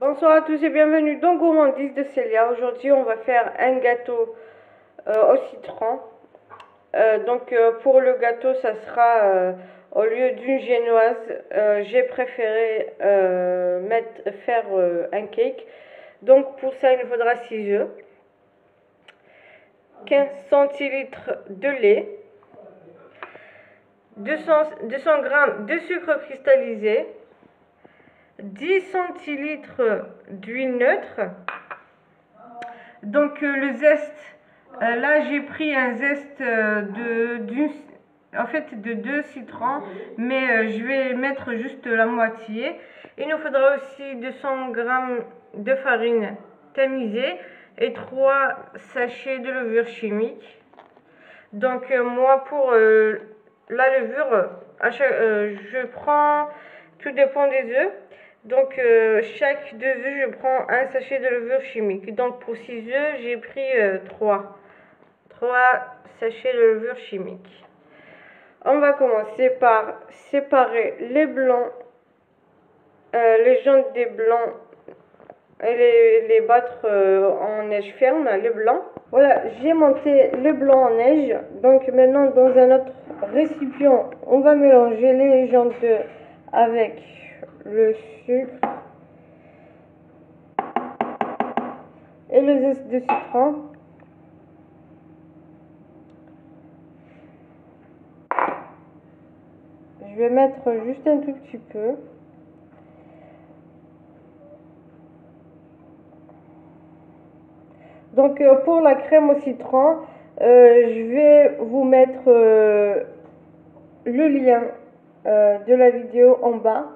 Bonsoir à tous et bienvenue dans Gourmandise de Célia. Aujourd'hui, on va faire un gâteau au citron. Pour le gâteau, ça sera au lieu d'une génoise, j'ai préféré faire un cake. Donc pour ça, il nous faudra 6 œufs, 15 centilitres de lait, 200 g de sucre cristallisé, 10 centilitres d'huile neutre. Donc le zeste, là j'ai pris un zeste de 2 citrons, mais je vais mettre juste la moitié. Il nous faudra aussi 200 g de farine tamisée et 3 sachets de levure chimique. Donc moi pour la levure, je prends, tout dépend des œufs. Donc chaque 2 œufs, je prends un sachet de levure chimique. Donc pour 6 œufs, j'ai pris 3 sachets de levure chimique. On va commencer par séparer les blancs, les jaunes des blancs et les battre en neige ferme, les blancs. Voilà, j'ai monté les blancs en neige. Donc maintenant, dans un autre récipient, on va mélanger les jaunes d'œufs avec le sucre et le zeste de citron. Je vais mettre juste un tout petit peu. Donc pour la crème au citron, je vais vous mettre le lien de la vidéo en bas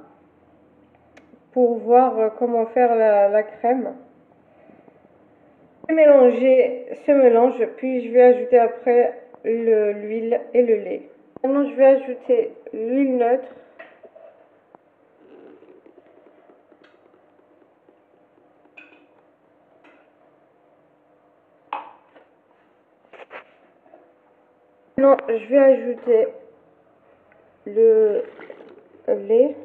pour voir comment faire la crème. Je vais mélanger ce mélange, puis je vais ajouter après l'huile et le lait. Maintenant je vais ajouter l'huile neutre. Maintenant je vais ajouter le lait.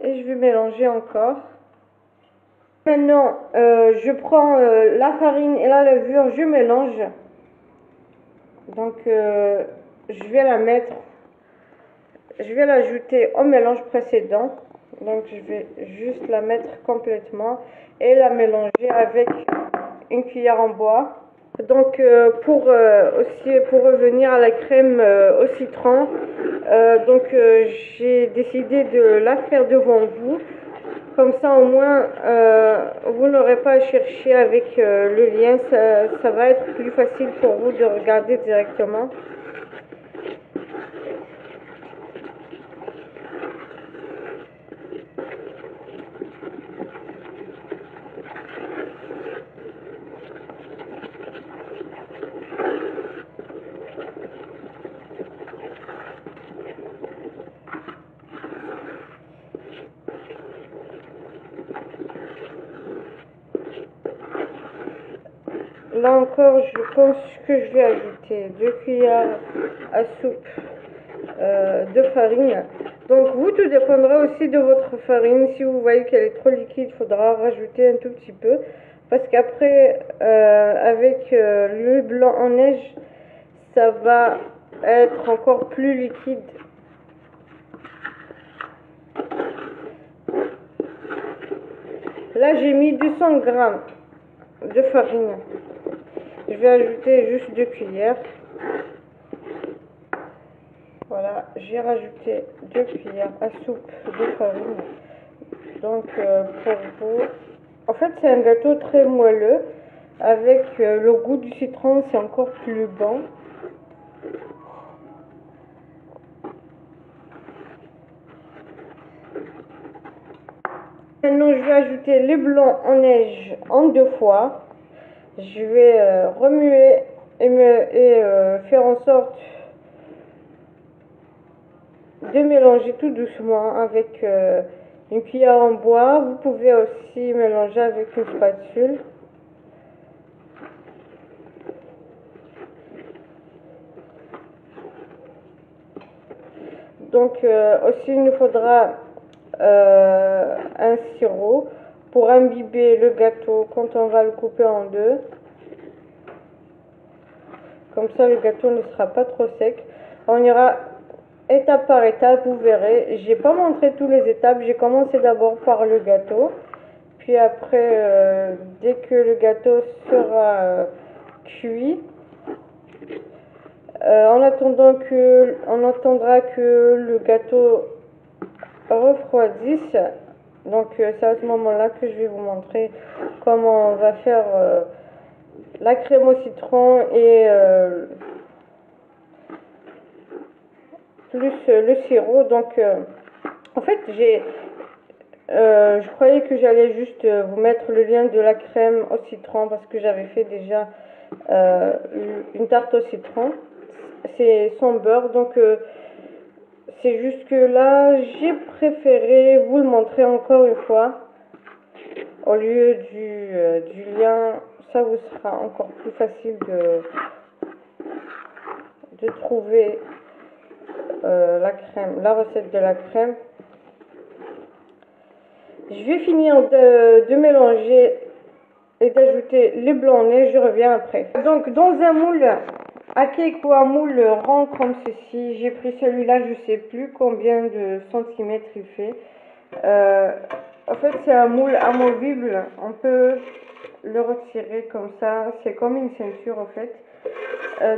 Et je vais mélanger encore. Maintenant, je prends la farine et la levure, je mélange. Donc, je vais l'ajouter au mélange précédent. Donc, je vais juste la mettre complètement et la mélanger avec une cuillère en bois. Donc, pour revenir à la crème au citron, j'ai décidé de la faire devant vous. Comme ça, au moins, vous n'aurez pas à chercher avec le lien. Ça va être plus facile pour vous de regarder directement. Là encore, je pense que je vais ajouter 2 cuillères à soupe de farine. Donc vous, tout dépendra aussi de votre farine. Si vous voyez qu'elle est trop liquide, il faudra rajouter un tout petit peu. Parce qu'après, avec le blanc en neige, ça va être encore plus liquide. Là, j'ai mis 200 g de farine. Je vais ajouter juste 2 cuillères. Voilà, j'ai rajouté 2 cuillères à soupe de farine. Donc pour vous, en fait c'est un gâteau très moelleux. Avec le goût du citron, c'est encore plus bon. Maintenant je vais ajouter les blancs en neige en 2 fois. Je vais remuer et faire en sorte de mélanger tout doucement avec une cuillère en bois. Vous pouvez aussi mélanger avec une spatule. Donc aussi il nous faudra un sirop pour imbiber le gâteau quand on va le couper en deux. Comme ça le gâteau ne sera pas trop sec. On ira étape par étape, vous verrez. J'ai pas montré toutes les étapes, j'ai commencé d'abord par le gâteau. Puis après, dès que le gâteau sera cuit, on attendra que le gâteau refroidisse. Donc c'est à ce moment-là que je vais vous montrer comment on va faire la crème au citron et plus le sirop. Donc en fait je croyais que j'allais juste vous mettre le lien de la crème au citron parce que j'avais fait déjà une tarte au citron. C'est sans beurre, donc c'est juste que là j'ai préféré vous le montrer encore une fois au lieu du lien. Ça vous sera encore plus facile de trouver la crème, la recette de la crème. Je vais finir de mélanger et d'ajouter les blancs de neige, je reviens après. Donc dans un moule à cake ou un moule rond comme ceci, j'ai pris celui-là, je sais plus combien de centimètres il fait. En fait c'est un moule amovible, on peut le retirer comme ça, c'est comme une ceinture en fait.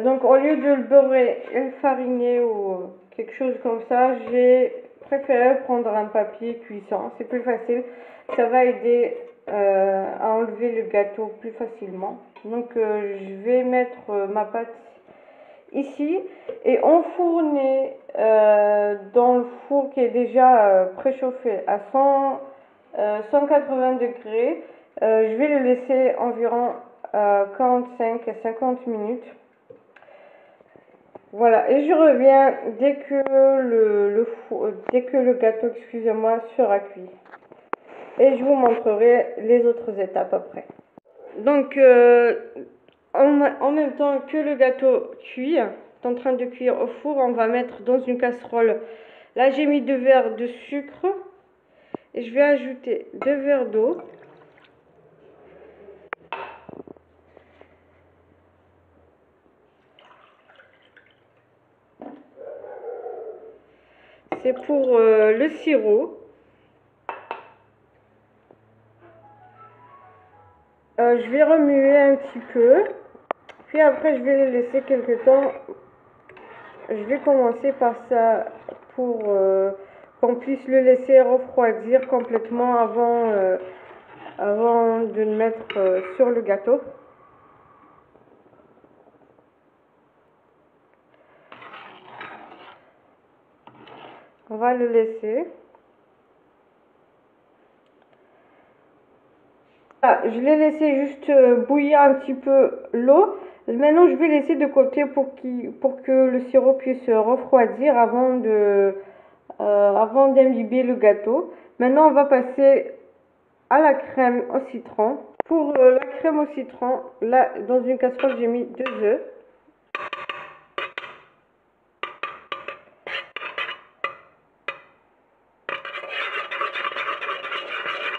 Donc au lieu de le beurrer et le fariner ou quelque chose comme ça, j'ai préféré prendre un papier cuisson, c'est plus facile, ça va aider à enlever le gâteau plus facilement. Donc je vais mettre ma pâte ici et enfourner dans le four qui est déjà préchauffé à 180 degrés. Je vais le laisser environ 45 à 50 minutes. Voilà, et je reviens dès que dès que le gâteau, excusez-moi, sera cuit. Et je vous montrerai les autres étapes après. Donc, en même temps que le gâteau cuit, est en train de cuire au four, on va mettre dans une casserole. Là, j'ai mis 2 verres de sucre et je vais ajouter 2 verres d'eau. C'est pour le sirop. Je vais remuer un petit peu. Puis après, je vais les laisser quelques temps. Je vais commencer par ça pour qu'on puisse le laisser refroidir complètement avant de le mettre sur le gâteau. On va le laisser. Voilà, je l'ai laissé juste bouillir un petit peu l'eau. Maintenant, je vais laisser de côté pour que le sirop puisse refroidir avant d'imbiber le gâteau. Maintenant, on va passer à la crème au citron. Pour la crème au citron, là, dans une casserole, j'ai mis 2 œufs.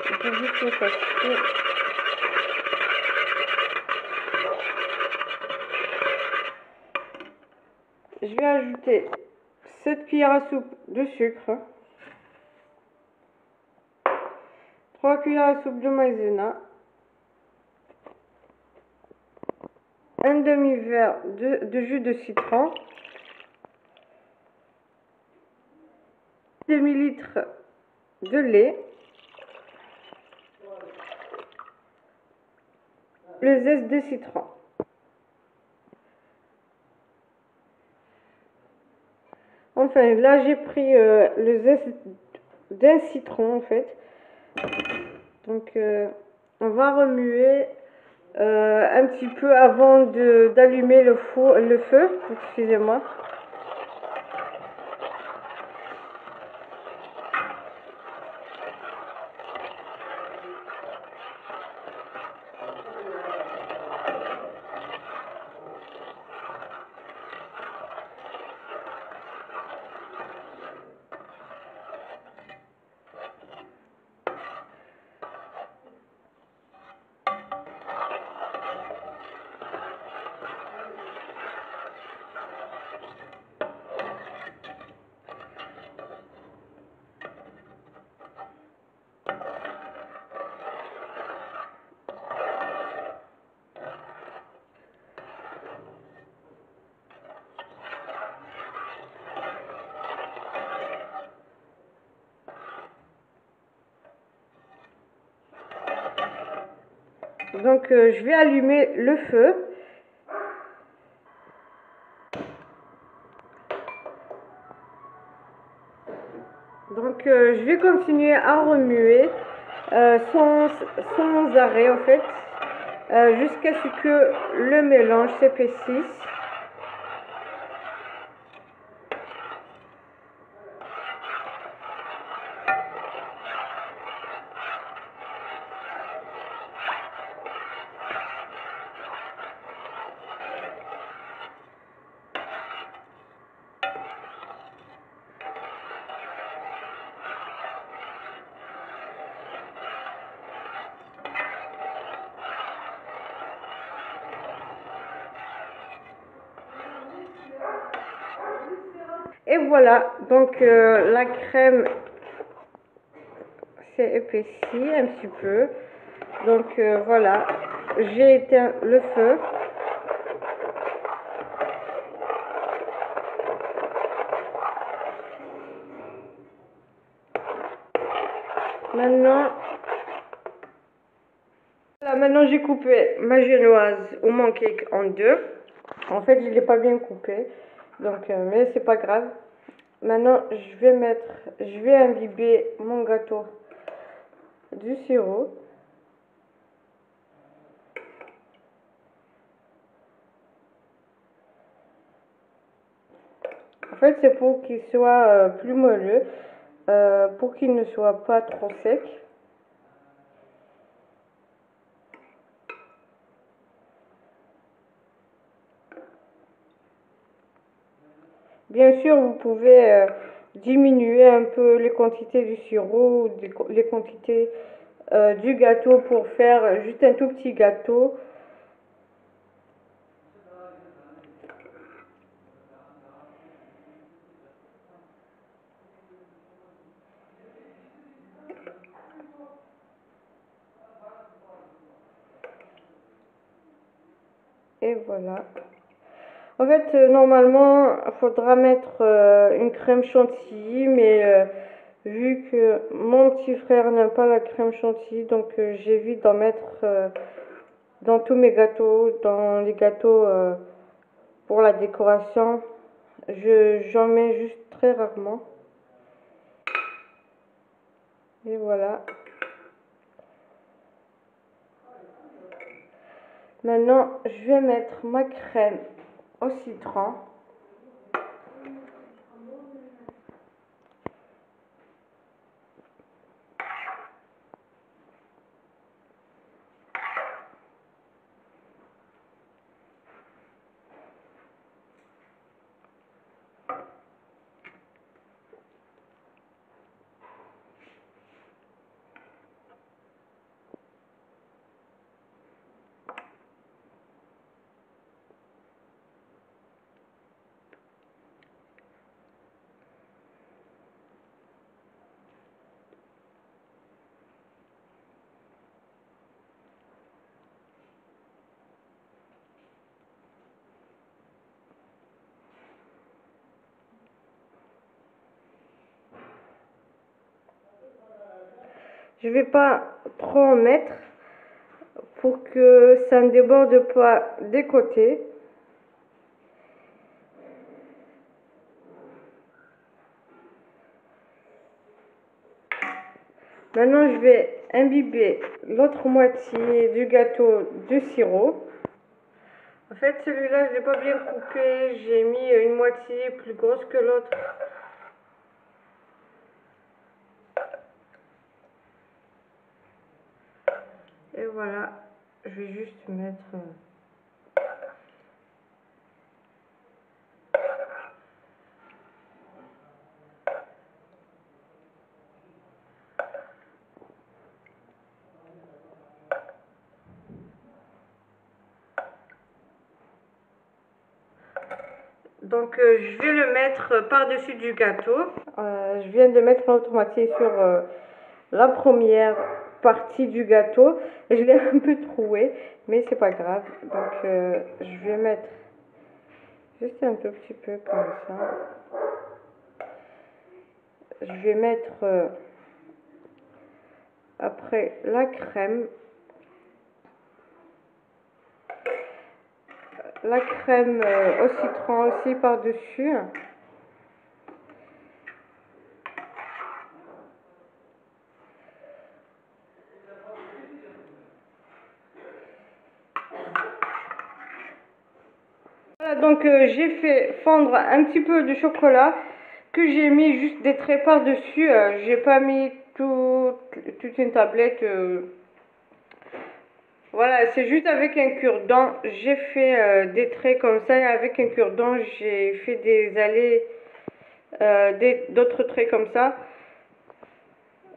Je vais juste le passer. Je vais ajouter 7 cuillères à soupe de sucre, 3 cuillères à soupe de maïzena, un demi-verre de jus de citron, demi-litre de lait, le zeste de citron. Enfin, là j'ai pris le zeste d'un citron en fait. Donc on va remuer un petit peu avant d'allumer le feu, excusez-moi. Donc je vais allumer le feu. Donc je vais continuer à remuer sans arrêt en fait, jusqu'à ce que le mélange s'épaississe. Et voilà, donc la crème s'est épaissie un petit peu. Donc voilà, j'ai éteint le feu. Maintenant j'ai coupé ma génoise ou mon cake en deux. En fait, je ne l'ai pas bien coupé, donc mais c'est pas grave. Maintenant, je vais imbiber mon gâteau du sirop. En fait, c'est pour qu'il soit plus moelleux, pour qu'il ne soit pas trop sec. Bien sûr, vous pouvez diminuer un peu les quantités du sirop, les quantités du gâteau pour faire juste un tout petit gâteau. Et voilà. En fait, normalement, il faudra mettre une crème chantilly, mais vu que mon petit frère n'aime pas la crème chantilly, donc j'évite d'en mettre dans tous mes gâteaux, dans les gâteaux pour la décoration. J'en mets juste très rarement. Et voilà. Maintenant, je vais mettre ma crème au citron. Je vais pas trop en mettre pour que ça ne déborde pas des côtés. Maintenant, je vais imbiber l'autre moitié du gâteau du sirop. En fait, celui-là, je ne l'ai pas bien coupé. J'ai mis une moitié plus grosse que l'autre. Et voilà, je vais juste mettre... Donc, je vais le mettre par-dessus du gâteau. Je viens de mettre l'autre moitié sur la première partie du gâteau. Je l'ai un peu troué, mais c'est pas grave. Donc, je vais mettre juste un tout petit peu comme ça. Je vais mettre après la crème. la crème au citron aussi par-dessus. Voilà, donc j'ai fait fondre un petit peu de chocolat que j'ai mis juste des traits par-dessus. J'ai pas mis toute une tablette. Voilà, c'est juste avec un cure-dent. J'ai fait des traits comme ça et avec un cure-dent, j'ai fait des allées, d'autres traits comme ça.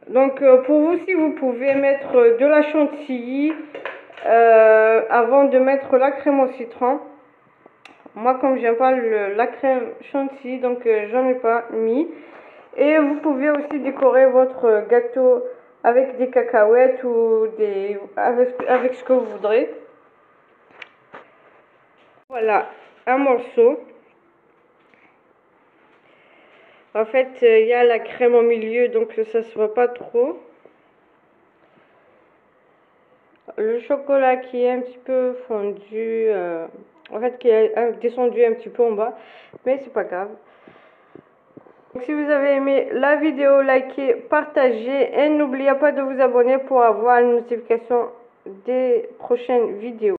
Donc pour vous aussi, vous pouvez mettre de la chantilly avant de mettre la crème au citron. Moi, comme j'aime pas la crème chantilly, donc j'en ai pas mis. Et vous pouvez aussi décorer votre gâteau avec des cacahuètes ou avec ce que vous voudrez. Voilà, un morceau. En fait, il y a la crème au milieu, donc ça se voit pas trop. Le chocolat qui est un petit peu fondu, en fait qui est descendu un petit peu en bas, mais c'est pas grave. Donc, si vous avez aimé la vidéo, likez, partagez et n'oubliez pas de vous abonner pour avoir une notification des prochaines vidéos.